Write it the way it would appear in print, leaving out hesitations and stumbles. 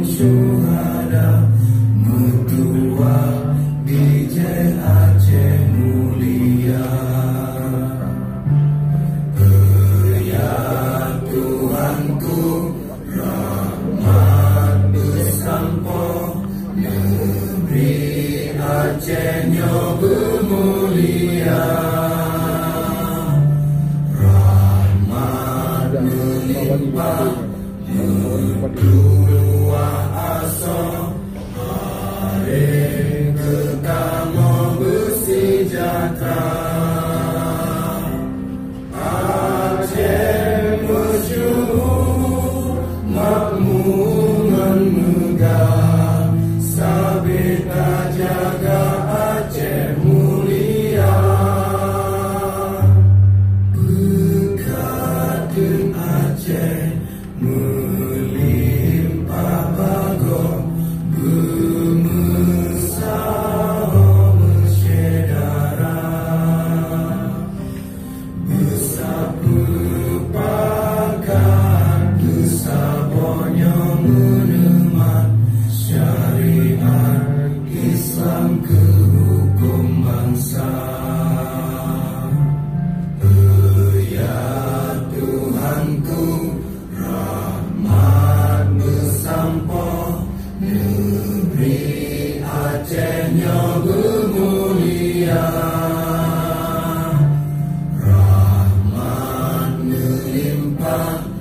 Syuhada Mutua Bijen Aceh mulia. Ya Tuhanku, rahmat bersampo, negeri Aceh nyo bermulia. Rahmat melimpah dua aso, hari kekamu bersejahtera. Aceh masyhur makmuran megah, sabita jaga Aceh mulia. Berkat Aceh melimpah bagong, bermesah bersedara, besapu pakat besabonya menemat syariat Islam ke hukum bangsa. Ya Tuhanku, rahmat bersampo, negeri Aceh nyo bermulia. Rahmat melimpah